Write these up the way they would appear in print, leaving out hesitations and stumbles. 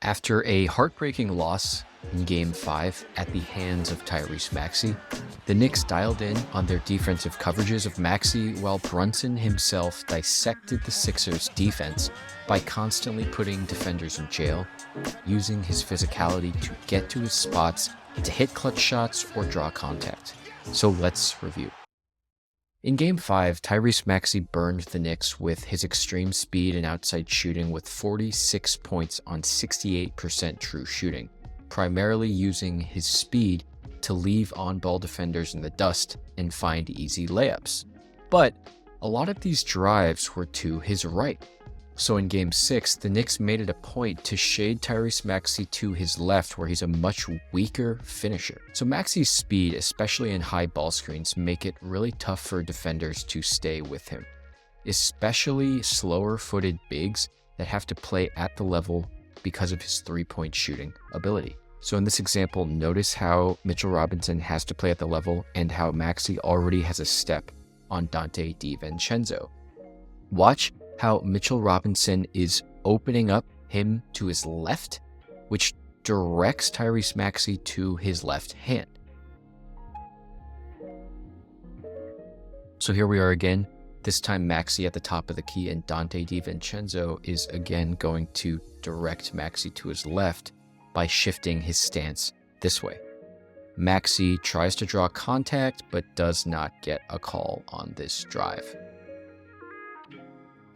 After a heartbreaking loss in Game 5 at the hands of Tyrese Maxey, the Knicks dialed in on their defensive coverages of Maxey while Brunson himself dissected the Sixers' defense by constantly putting defenders in jail, using his physicality to get to his spots, to hit clutch shots or draw contact. So let's review. In Game 5, Tyrese Maxey burned the Knicks with his extreme speed and outside shooting with 46 points on 68% true shooting, primarily using his speed to leave on-ball defenders in the dust and find easy layups. But a lot of these drives were to his right. So in Game 6, the Knicks made it a point to shade Tyrese Maxey to his left, where he's a much weaker finisher. So Maxey's speed, especially in high ball screens, make it really tough for defenders to stay with him, especially slower-footed bigs that have to play at the level because of his three-point shooting ability. So in this example, notice how Mitchell Robinson has to play at the level and how Maxey already has a step on Donte DiVincenzo. Watch how Mitchell Robinson is opening up him to his left, which directs Tyrese Maxey to his left hand. So here we are again, this time Maxey at the top of the key, and Donte DiVincenzo is again going to direct Maxey to his left by shifting his stance this way. Maxey tries to draw contact, but does not get a call on this drive.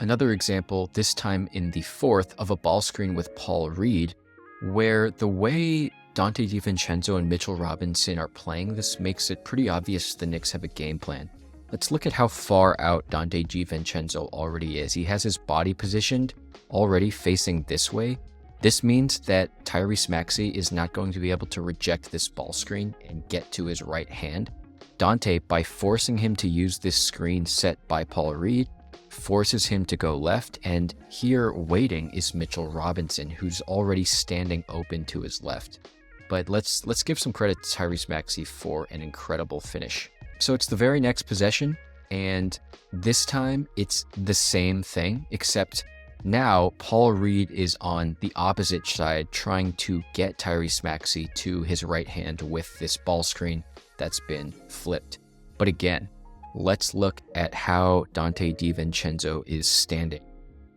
Another example, this time in the fourth, of a ball screen with Paul Reed, where the way Donte DiVincenzo and Mitchell Robinson are playing this makes it pretty obvious the Knicks have a game plan. Let's look at how far out Donte DiVincenzo already is. He has his body positioned already facing this way. This means that Tyrese Maxey is not going to be able to reject this ball screen and get to his right hand. Donte, by forcing him to use this screen set by Paul Reed, forces him to go left, and here waiting is Mitchell Robinson, who's already standing open to his left. But let's give some credit to Tyrese Maxey for an incredible finish. So it's the very next possession, and this time it's the same thing, except now Paul Reed is on the opposite side trying to get Tyrese Maxey to his right hand with this ball screen that's been flipped. But again, let's look at how Donte DiVincenzo is standing.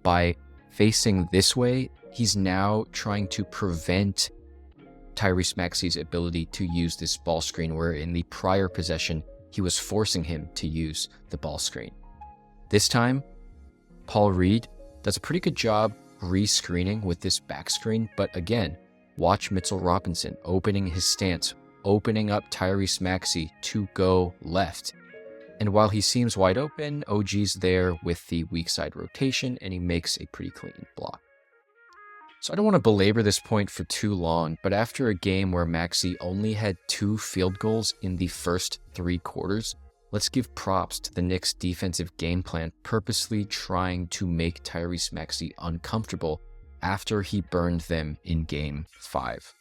By facing this way, he's now trying to prevent Tyrese Maxey's ability to use this ball screen, where in the prior possession, he was forcing him to use the ball screen. This time, Paul Reed does a pretty good job re-screening with this back screen, but again, watch Mitchell Robinson opening his stance, opening up Tyrese Maxey to go left. And while he seems wide open, OG's there with the weak side rotation, and he makes a pretty clean block. So I don't want to belabor this point for too long, but after a game where Maxey only had 2 field goals in the first 3 quarters, let's give props to the Knicks' defensive game plan, purposely trying to make Tyrese Maxey uncomfortable after he burned them in Game 5.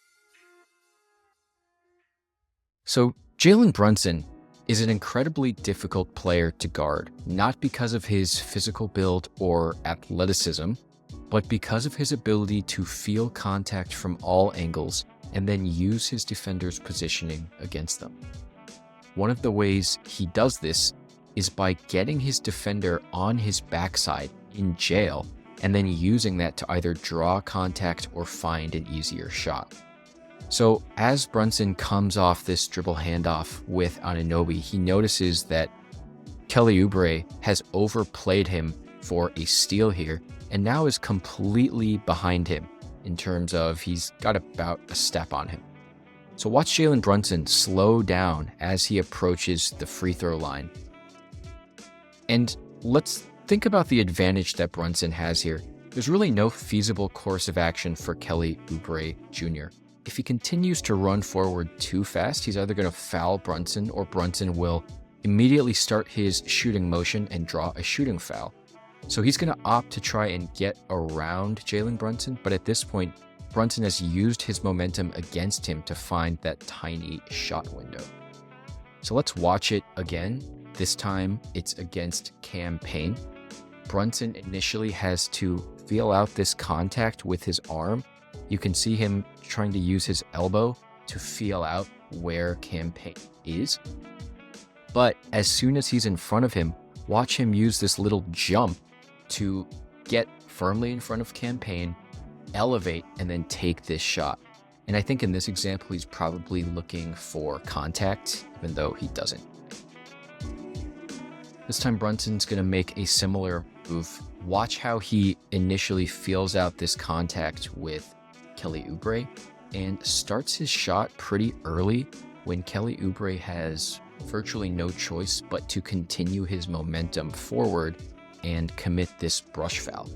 So Jalen Brunson is an incredibly difficult player to guard, not because of his physical build or athleticism, but because of his ability to feel contact from all angles and then use his defender's positioning against them. One of the ways he does this is by getting his defender on his backside in jail and then using that to either draw contact or find an easier shot. So as Brunson comes off this dribble handoff with Anunoby, he notices that Kelly Oubre has overplayed him for a steal here and now is completely behind him in terms of he's got about a step on him. So watch Jalen Brunson slow down as he approaches the free throw line. And let's think about the advantage that Brunson has here. There's really no feasible course of action for Kelly Oubre Jr. If he continues to run forward too fast, he's either going to foul Brunson or Brunson will immediately start his shooting motion and draw a shooting foul. So he's going to opt to try and get around Jalen Brunson, but at this point, Brunson has used his momentum against him to find that tiny shot window. So let's watch it again. This time it's against Cam Payne. Brunson initially has to feel out this contact with his arm You can see him trying to use his elbow to feel out where Cam Payne is. But as soon as he's in front of him, watch him use this little jump to get firmly in front of Cam Payne, elevate, and then take this shot. And I think in this example, he's probably looking for contact, even though he doesn't. This time Brunson's going to make a similar move. Watch how he initially feels out this contact with Kelly Oubre and starts his shot pretty early when Kelly Oubre has virtually no choice but to continue his momentum forward and commit this brush foul.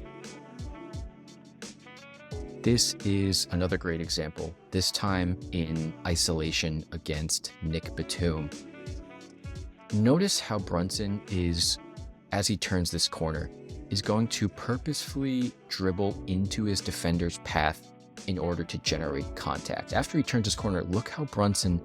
This is another great example, this time in isolation against Nick Batum. Notice how Brunson is, as he turns this corner, is going to purposefully dribble into his defender's path in order to generate contact. After he turns his corner, look how Brunson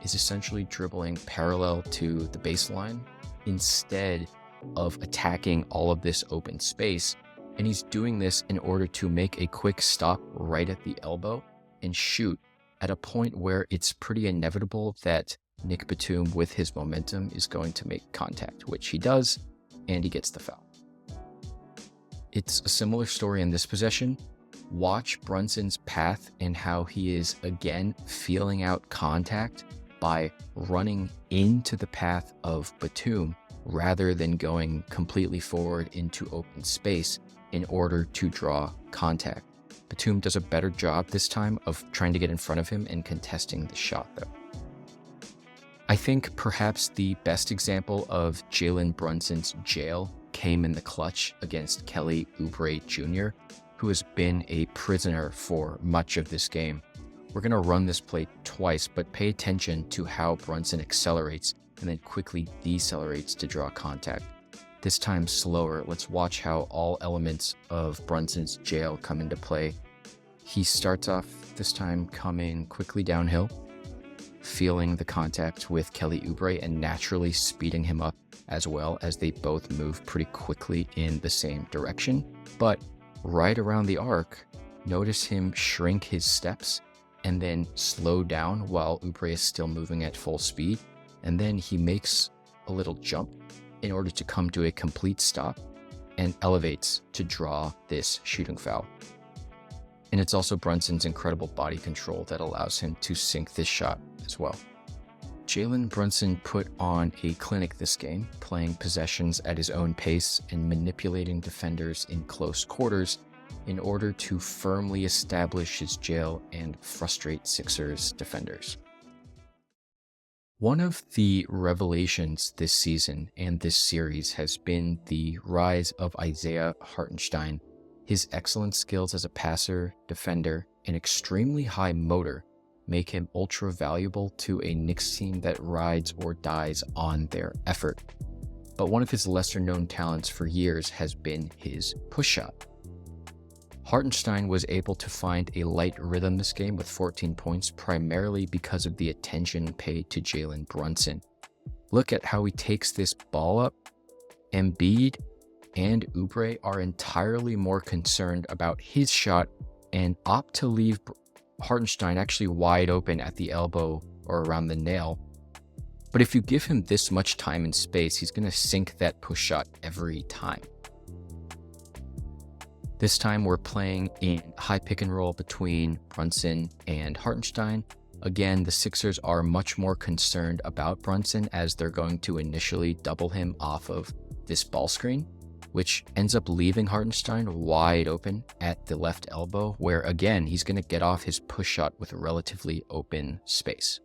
is essentially dribbling parallel to the baseline instead of attacking all of this open space. And he's doing this in order to make a quick stop right at the elbow and shoot at a point where it's pretty inevitable that Nick Batum, with his momentum, is going to make contact, which he does, and he gets the foul. It's a similar story in this possession. Watch Brunson's path and how he is again feeling out contact by running into the path of Batum rather than going completely forward into open space in order to draw contact. Batum does a better job this time of trying to get in front of him and contesting the shot though. I think perhaps the best example of Jalen Brunson's jail came in the clutch against Kelly Oubre Jr., who has been a prisoner for much of this game. We're going to run this play twice, but pay attention to how Brunson accelerates and then quickly decelerates to draw contact. This time slower. Let's watch how all elements of Brunson's jail come into play. He starts off this time coming quickly downhill, feeling the contact with Kelly Oubre and naturally speeding him up as well, as they both move pretty quickly in the same direction. But right around the arc, notice him shrink his steps and then slow down while Oubre is still moving at full speed. And then he makes a little jump in order to come to a complete stop and elevates to draw this shooting foul. And it's also Brunson's incredible body control that allows him to sink this shot as well. Jalen Brunson put on a clinic this game, playing possessions at his own pace and manipulating defenders in close quarters in order to firmly establish his jail and frustrate Sixers defenders. One of the revelations this season and this series has been the rise of Isaiah Hartenstein. His excellent skills as a passer, defender, and extremely high motor make him ultra valuable to a Knicks team that rides or dies on their effort. But one of his lesser known talents for years has been his push shot. Hartenstein was able to find a light rhythm this game with 14 points, primarily because of the attention paid to Jalen Brunson. Look at how he takes this ball up. Embiid and Oubre are entirely more concerned about his shot and opt to leave Hartenstein actually wide open at the elbow or around the nail. But if you give him this much time and space, he's going to sink that push shot every time. This time we're playing in high pick and roll between Brunson and Hartenstein. Again, the Sixers are much more concerned about Brunson as they're going to initially double him off of this ball screen, which ends up leaving Hartenstein wide open at the left elbow, where again, he's going to get off his push shot with a relatively open space.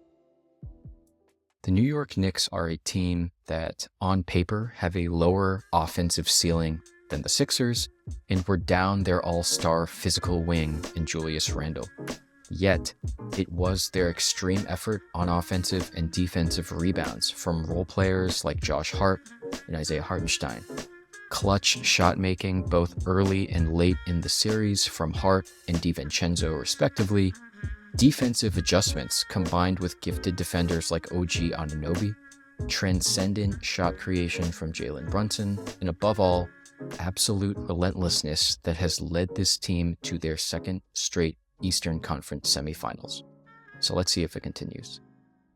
The New York Knicks are a team that on paper have a lower offensive ceiling than the Sixers, and were down their all-star physical wing in Julius Randle. Yet, it was their extreme effort on offensive and defensive rebounds from role players like Josh Hart and Isaiah Hartenstein. Clutch shot making both early and late in the series from Hart and DiVincenzo respectively, defensive adjustments combined with gifted defenders like OG Anunoby, transcendent shot creation from Jalen Brunson, and above all, absolute relentlessness that has led this team to their second straight Eastern Conference semifinals. So let's see if it continues.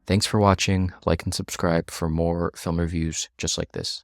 Thanks for watching. Like and subscribe for more film reviews just like this.